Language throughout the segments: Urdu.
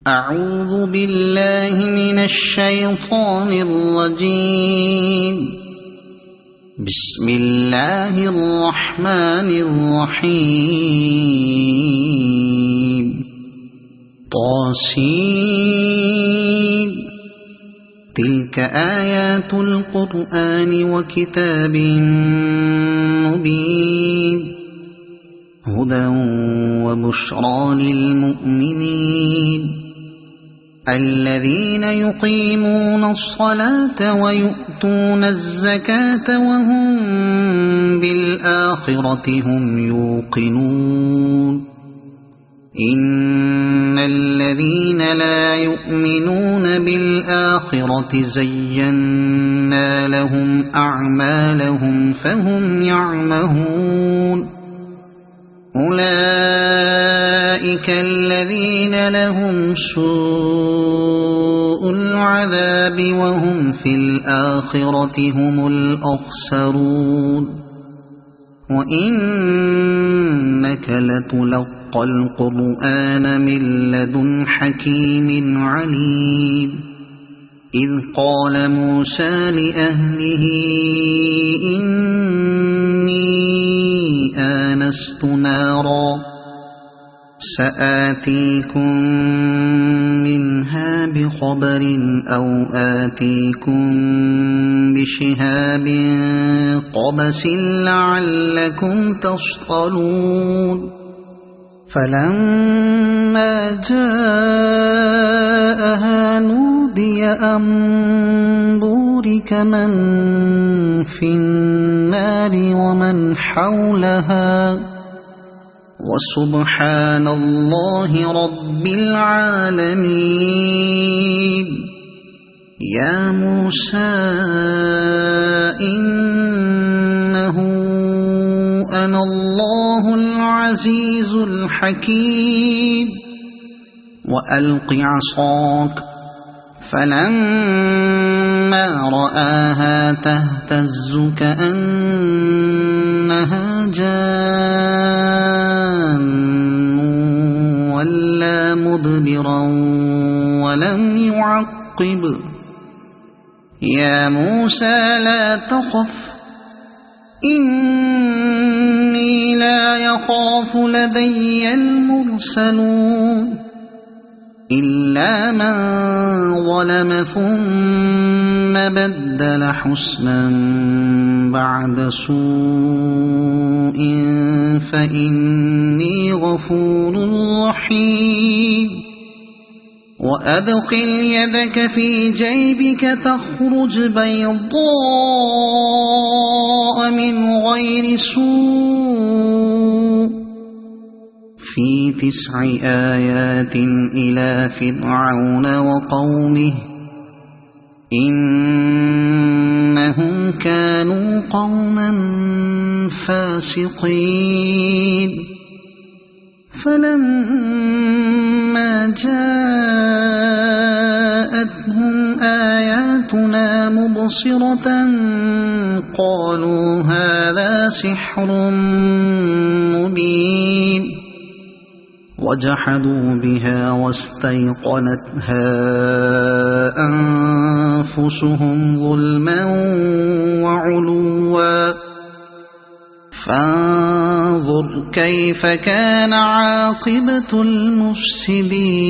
أعوذ بالله من الشيطان الرجيم. بسم الله الرحمن الرحيم. طاسين. تلك آيات القرآن وكتاب مبين، هدى وبشرى للمؤمنين الذين يقيمون الصلاة ويؤتون الزكاة وهم بالآخرة هم يوقنون. إن الذين لا يؤمنون بالآخرة زينا لهم أعمالهم فهم يعمهون. أولئك الذين لهم سوء العذاب وهم في الآخرة هم الأخسرون. وإنك لتلقى القرآن من لدن حكيم عليم. إذ قال موسى لأهله إني آنست نارا سآتيكم منها بخبر أو آتيكم بشهاب قبس لعلكم تصطلون. فلما جاءها نودي أن بورك من في النار ومن حولها وسبحان الله رب العالمين. يا موسى إنه أنا الله العزيز الحكيم. وألق عصاك. فلما رآها تهتز كأنها جان ولا مدبرا ولم يعقب. يا موسى لا تخف إني لا يخاف لدي المرسلون إلا من ظلم ثم بدل حسنا بعد سوء فإني غفور رحيم. وأدخل يدك في جيبك تخرج بيضاء من غير سوء في 9 آيات إلى فرعون وقومه إنهم كانوا قوما فاسقين. فلما جاءتهم آياتنا مبصرة قالوا هذا سحر مبين. وجحدوا بها واستيقنتها أنفسهم ظلما وعلوا فانظر كيف كان عاقبة المفسدين.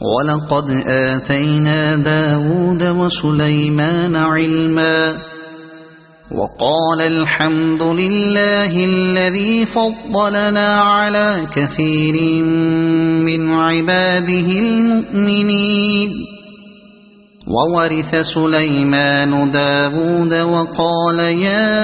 ولقد آتينا داود وسليمان علما وقال الحمد لله الذي فضلنا على كثير من عباده المؤمنين. وورث سليمان داود وقال يا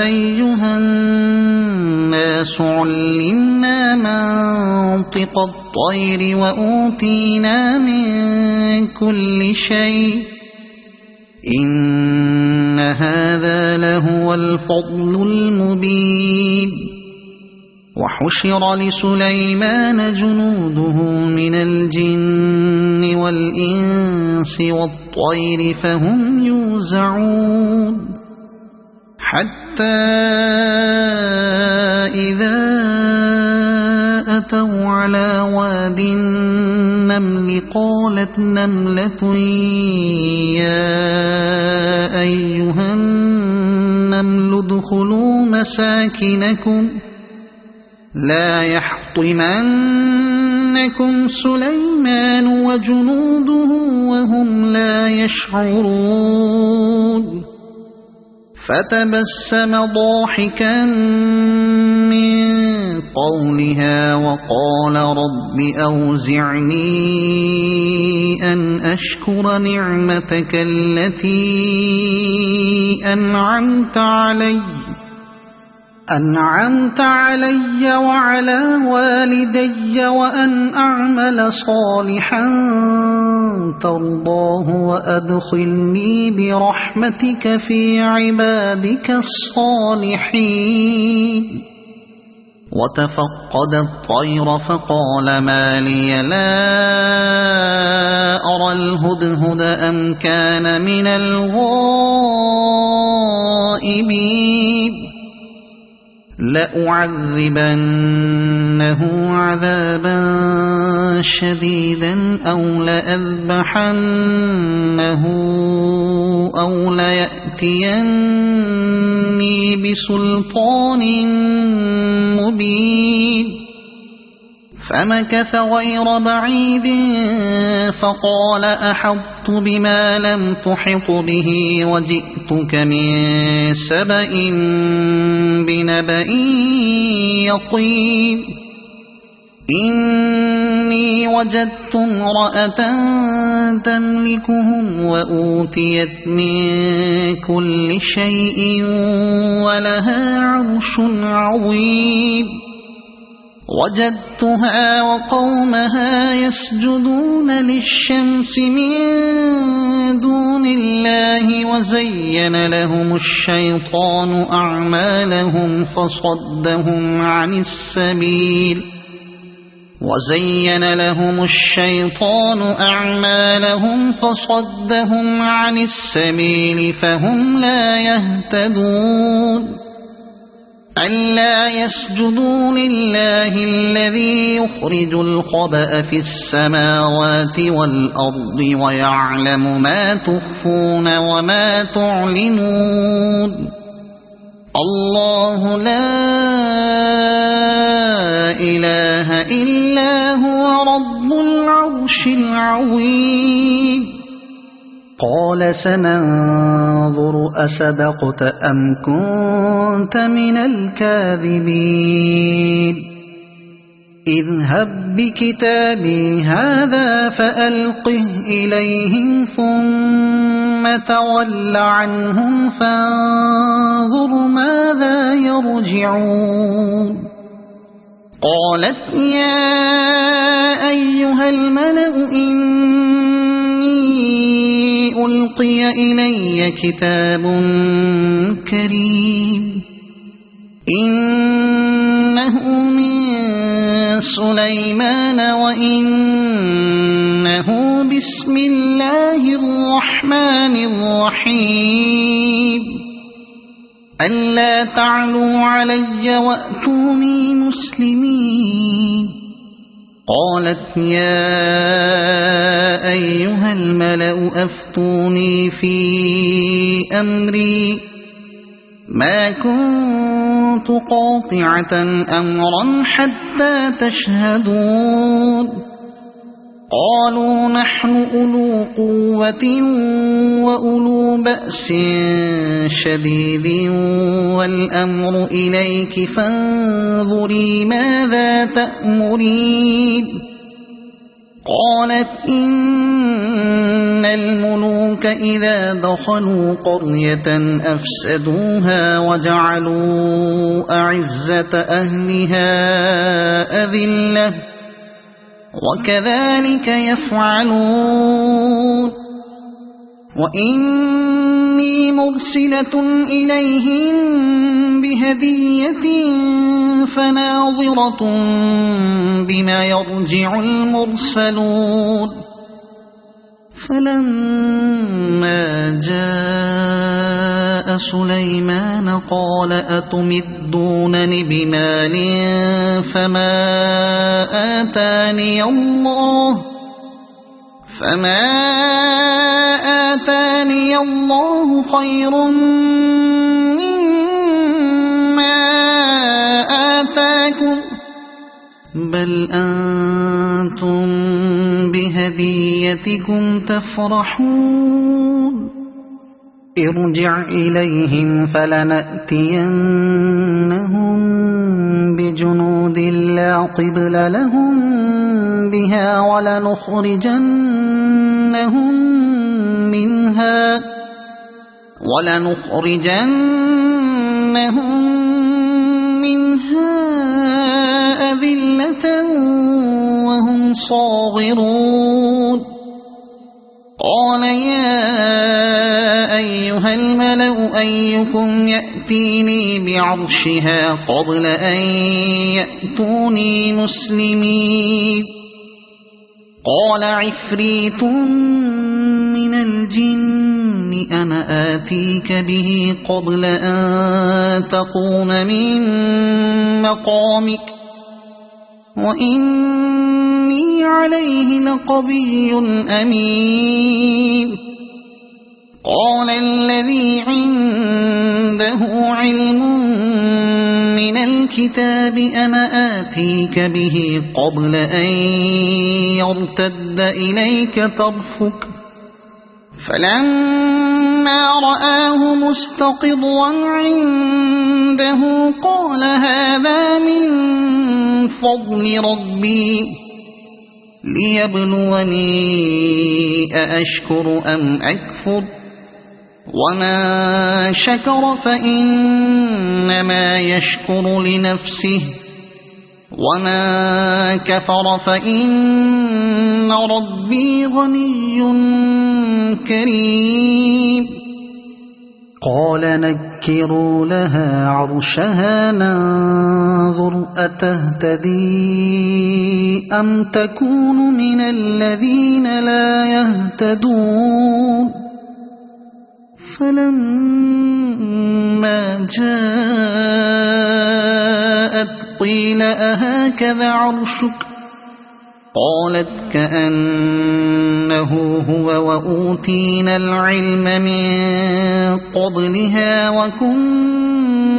أيها الناس علمنا منطق الطير وأوتينا من كل شيء إن هذا لهو الفضل المبين. وحشر لسليمان جنوده من الجن والإنس والطير فهم يوزعون حتى إذا على واد النمل قالت نملة يا أيها النمل ادخلوا مساكنكم لا يحطمنكم سليمان وجنوده وهم لا يشعرون فتبسم ضاحكا من قولها وقال رب أوزعني أن أشكر نعمتك التي أنعمت علي وعلى والدي وأن أعمل صالحا ترضاه وأدخلني برحمتك في عبادك الصالحين وتفقد الطير فقال ما لي لا أرى الهدهد أم كان من الغائبين لأعذبنه عذابا شديدا أو لأذبحنه أو ليأتيني بسلطان مبين فمكث غير بعيد فقال أحطت بما لم تحط به وجئتك من سبأ بنبأ يقين إني وجدت امرأة تملكهم وأوتيت من كل شيء ولها عرش عظيم وجدتها وقومها يسجدون للشمس من دون الله وزين لهم الشيطان أعمالهم فصدهم عن السبيل فهم لا يهتدون ألا يسجدوا لله الذي يخرج الخبأ في السماوات والأرض ويعلم ما تخفون وما تعلنون الله لا إله إلا هو رب العرش العظيم قال سننظر أصدقت أم كنت من الكاذبين اذهب بكتابي هذا فألقه إليهم ثم تول عنهم فانظر ماذا يرجعون قالت يا أيها الملأ ألقي إلي كتاب كريم إنه من سليمان وإنه بسم الله الرحمن الرحيم ألا تعلوا علي وأتوني مسلمين قالت يا أيها الملأ أفتوني في أمري ما كنت قاطعة أمرا حتى تشهدون قالوا نحن أولو قوة وأولو بأس شديد والأمر إليك فانظري ماذا تأمرين قالت إن الملوك إذا دخلوا قرية أفسدوها وجعلوا أعزة أهلها أذلة وكذلك يفعلون وإني مرسلة إليهم بهدية فناظرة بما يرجع المرسلون فلما جاء سليمان قال أتمدونني بمال فما آتاني الله خير مما آتاكم بل أنتم بهديتكم تفرحون ارجع إليهم فلنأتينهم بجنود لا قبل لهم بها ولنخرجنهم منها أذلة وهم صاغرون قال يا أيها الملأ أيكم يأتيني بعرشها قبل أن يأتوني مسلمين قال عفريت من الجن أنا آتيك به قبل أن تقوم من مقامك وإني عليه لقوي أمين قال الذي عنده علم من الكتاب أنا آتيك به قبل أن يرتد إليك طرفك فلما رآه مستقرا عنده قال هذا من فضل ربي ليبلوني أأشكر أم أكفر ومن شكر فإنما يشكر لنفسه ومن كفر فإن ربي غني كريم قال نكروا لها عرشها ننظر أتهتدي أم تكون من الذين لا يهتدون فلما جاءت قيل أهكذا عرشك قالت كأنه هو وأوتينا العلم من قبلها وكنا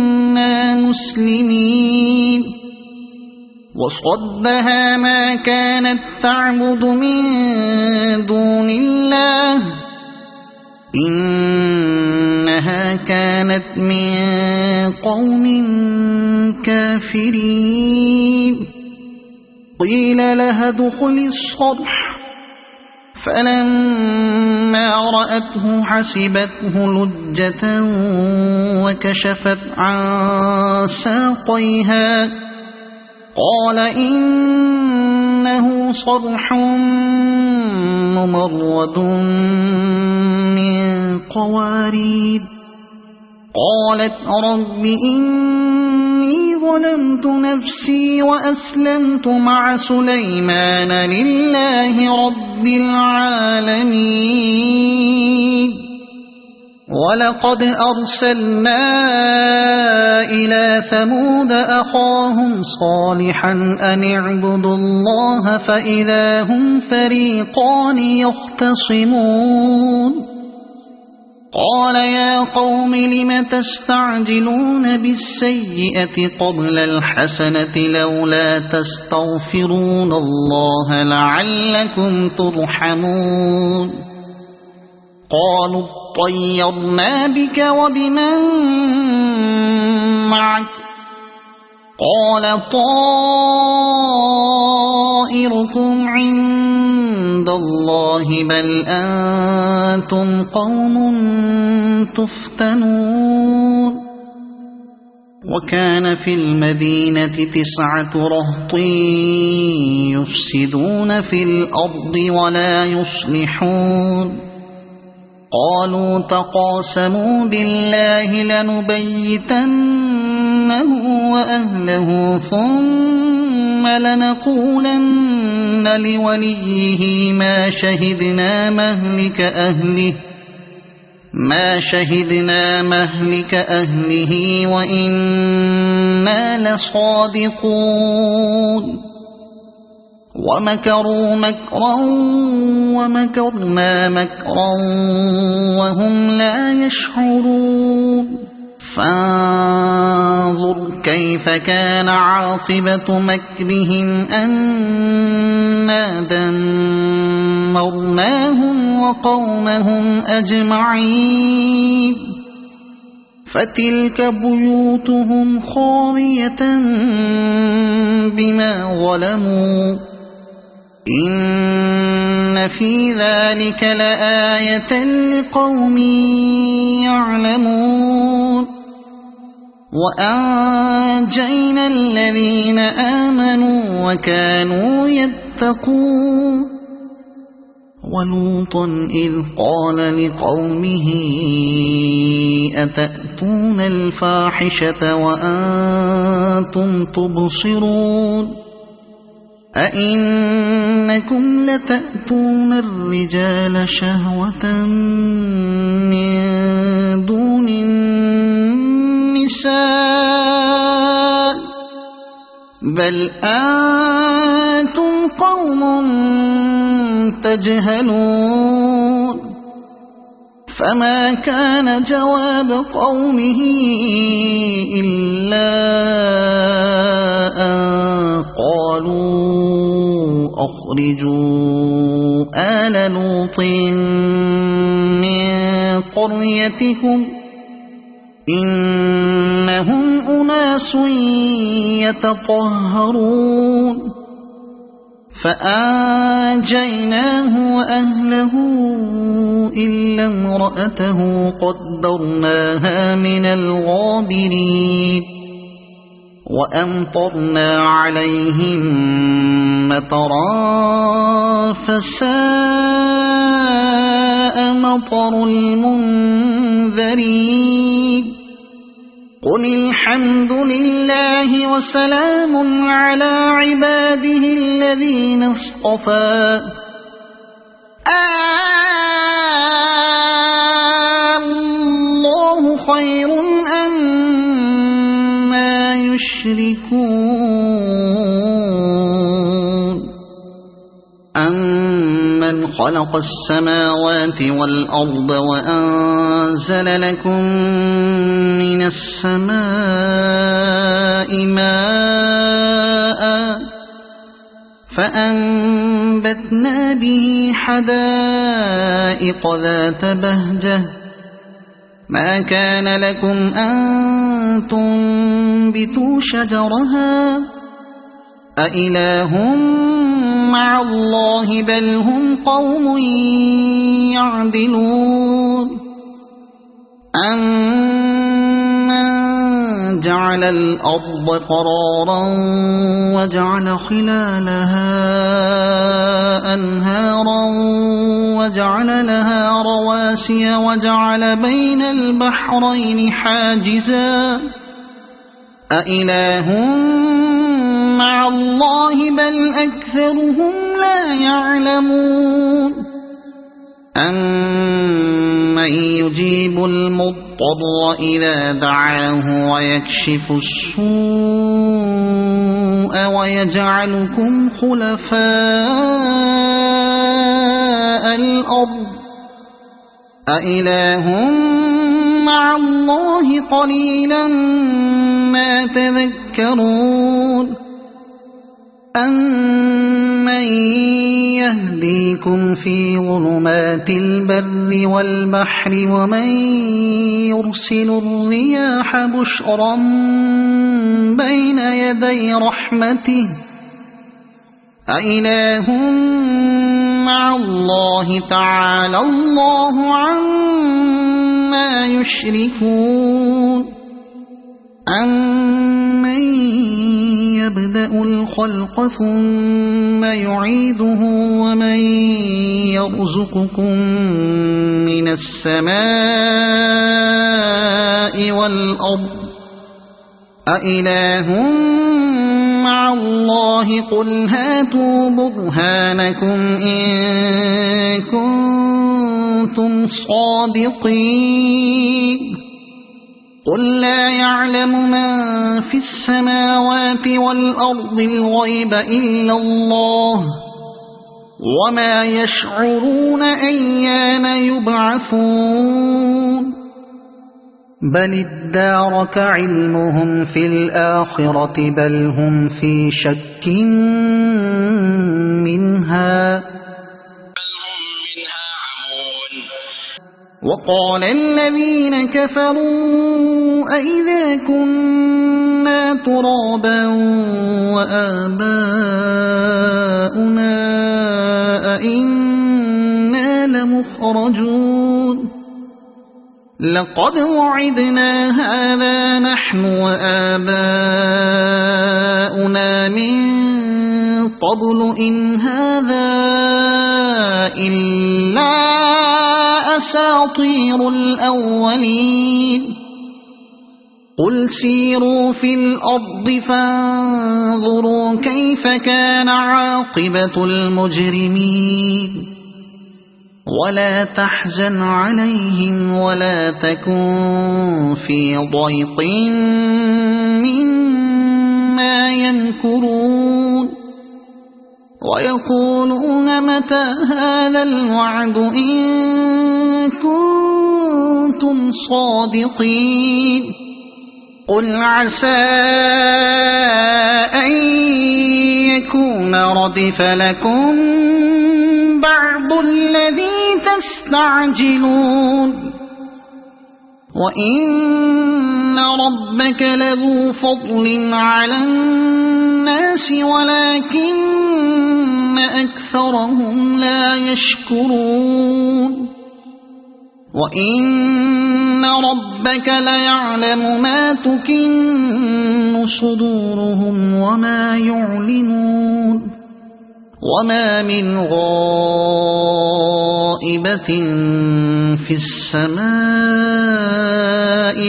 مسلمين وصدها ما كانت تعبد من دون الله إنها كانت من قوم كافرين قيل لها ادخل الصرح فلما رأته حسبته لجة وكشفت عن ساقيها قال إنه صرح ممرد من قوارير قالت رب إني ظلمت نفسي وأسلمت مع سليمان لله رب العالمين ولقد أرسلنا إلى ثمود أخاهم صالحا أن اعبدوا الله فإذا هم فريقان يختصمون قال يا قوم لم تستعجلون بالسيئة قبل الحسنة لولا تستغفرون الله لعلكم ترحمون قالوا اطيرنا بك وبمن معك قال طائركم عند الله بل أنتم قوم تفتنون وكان في المدينة 9 رهط يفسدون في الأرض ولا يصلحون قالوا تقاسموا بالله لنبيتنه وأهله ثم ثم لنقولن لوليه ما شهدنا مهلك أهله وإنا لصادقون ومكروا مكرا ومكرنا مكرا وهم لا يشعرون فانظر كيف كان عاقبة مكرهم أنا دمرناهم وقومهم أجمعين فتلك بيوتهم خاوية بما ظلموا إن في ذلك لآية لقوم يعلمون وأنجينا الذين آمنوا وكانوا يتقون ولوطا إذ قال لقومه أتأتون الفاحشة وأنتم تبصرون أئنكم لتأتون الرجال شهوة من دون النساء بل أنتم قوم تجهلون فما كان جواب قومه إلا أن قالوا أخرجوا آل لوط من قريتكم إنهم أناس يتطهرون فأنجيناه وأهله إلا امرأته قدرناها من الغابرين وأمطرنا عليهم مطرا فساء مطر المنذرين قل الحمد لله وسلام على عباده الذين اصطفى الله خير أما يشركون أمن خلق السماوات والأرض وأنزل لكم من السماء ماء فأنبتنا به حدائق ذات بهجة ما كان لكم أن تنبتوا شجرها أإله مع الله بل هم قوم يعدلون أمن جعل الأرض قرارا وجعل خلالها أنهارا وجعل لها رواسي وجعل بين البحرين حاجزا أإله مع الله بل أكثرهم لا يعلمون أمن يجيب المضطر إذا دعاه ويكشف السوء ويجعلكم خلفاء الأرض أإله مع الله قليلا ما تذكرون أمن يهديكم في ظلمات البر والبحر ومن يرسل الرياح بشرا بين يدي رحمته أإله مع الله تعالى الله عما يشركون أمن يبدأ الخلق ثم يعيده ومن يرزقكم من السماء والأرض أإله مع الله قل هاتوا برهانكم إن كنتم صادقين قل لا يعلم من في السماوات والأرض الغيب إلا الله وما يشعرون أيان يبعثون بل ادارك علمهم في الآخرة بل هم في شك منها عمون وقال الذين كفروا أئذا كنا ترابا وآباؤنا أئنا لمخرجون لقد وعدنا هذا نحن وآباؤنا من قبل إن هذا إلا أساطير الأولين قل سيروا في الأرض فانظروا كيف كان عاقبة المجرمين ولا تحزن عليهم ولا تكن في ضيق مما يمكرون ويقولون متى هذا الوعد إن كنتم صادقين قل عسى أن يكون ردف لكم بعض الذي تستعجلون وإن ربك لذو فضل على الناس ولكن أكثرهم لا يشكرون وإن ربك ليعلم ما تكن صدورهم وما يعلنون وما من غائبة في السماء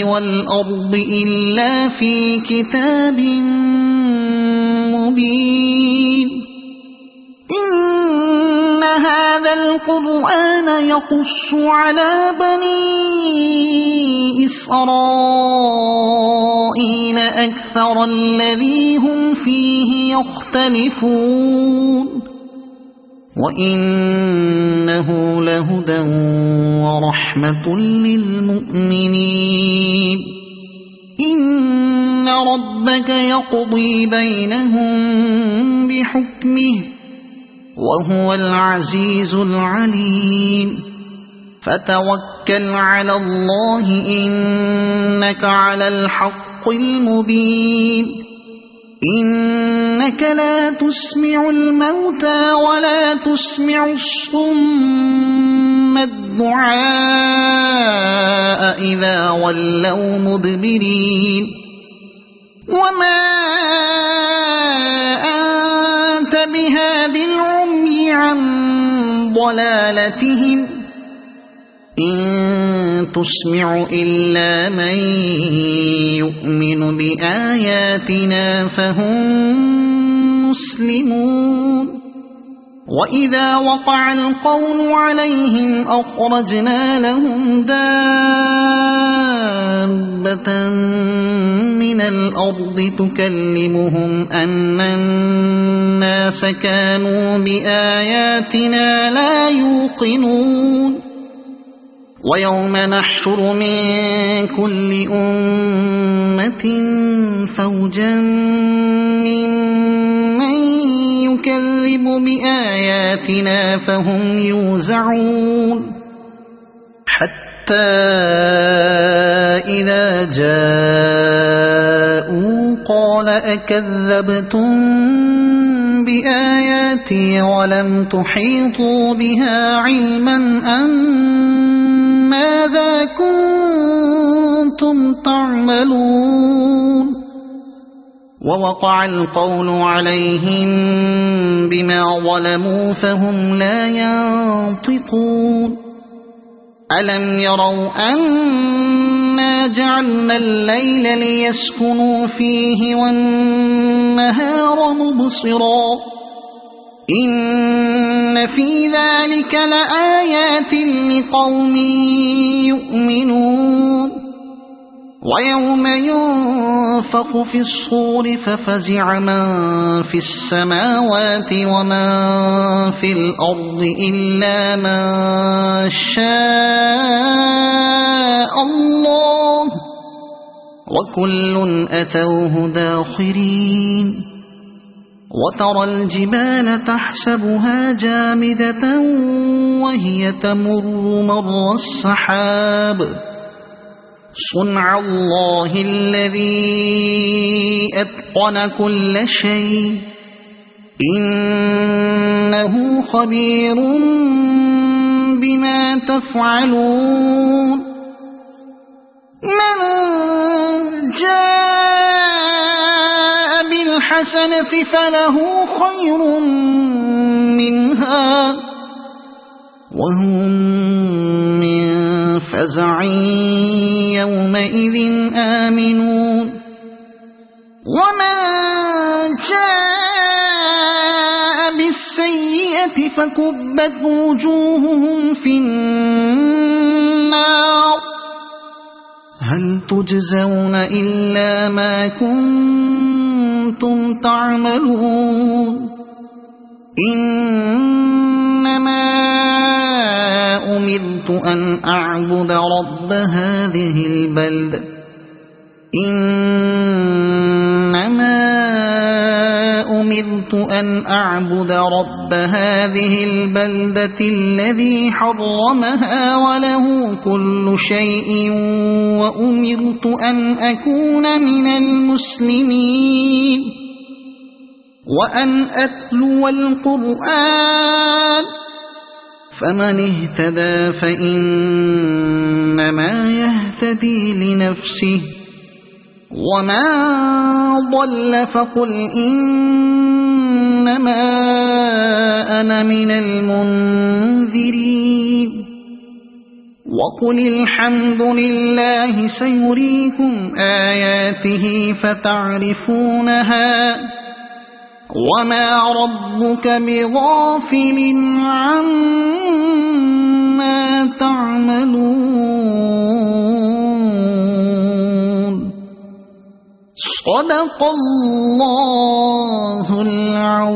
والأرض إلا في كتاب مبين إن هذا القرآن يقص على بني إسرائيل أكثر الذي هم فيه يختلفون وإنه لهدى ورحمة للمؤمنين إن ربك يقضي بينهم بحكمه وهو العزيز العليم فتوكل على الله إنك على الحق المبين إنك لا تسمع الموتى ولا تسمع الصم الدعاء إذا ولوا مدبرين وما أنت بهاد العمي عن ضلالتهم إن تسمع إلا من يؤمن بآياتنا فهم مسلمون وإذا وقع القول عليهم أخرجنا لهم دابة من الأرض تكلمهم أن الناس كانوا بآياتنا لا يوقنون ويوم نحشر من كل أمة فوجا ممن يكذب بآياتنا فهم يوزعون حتى إذا جاءوا قال أكذبتم بآياتي ولم تحيطوا بها علما أم ماذا كنتم تعملون ووقع القول عليهم بما ظلموا فهم لا ينطقون ألم يروا أنا جعلنا الليل ليسكنوا فيه والنهار مبصرا إن في ذلك لآيات لقوم يؤمنون ويوم ينفخ في الصور ففزع من في السماوات ومن في الأرض إلا من شاء الله وكل أتوه داخرين وترى الجبال تحسبها جامدة وهي تمر مر السحاب صنع الله الذي أتقن كل شيء إنه خبير بما تفعلون من جاء بالحسنة فله خير منها وهم من فزع يومئذ آمنون ومن جاء بالسيئة فكبت وجوههم في النار هل تجزون إلا ما كنتم تعملون إنما أمرت أن أعبد رب هذه البلدة الذي حرمها وله كل شيء وأمرت أن أكون من المسلمين وأن أتلو القرآن فمن اهتدى فإنما يهتدي لنفسه ومن ضل فقل إنما أنا من المنذرين وقل الحمد لله سيريكم آياته فتعرفونها وما ربك بغافل عما تعملون صدق الله العظيم.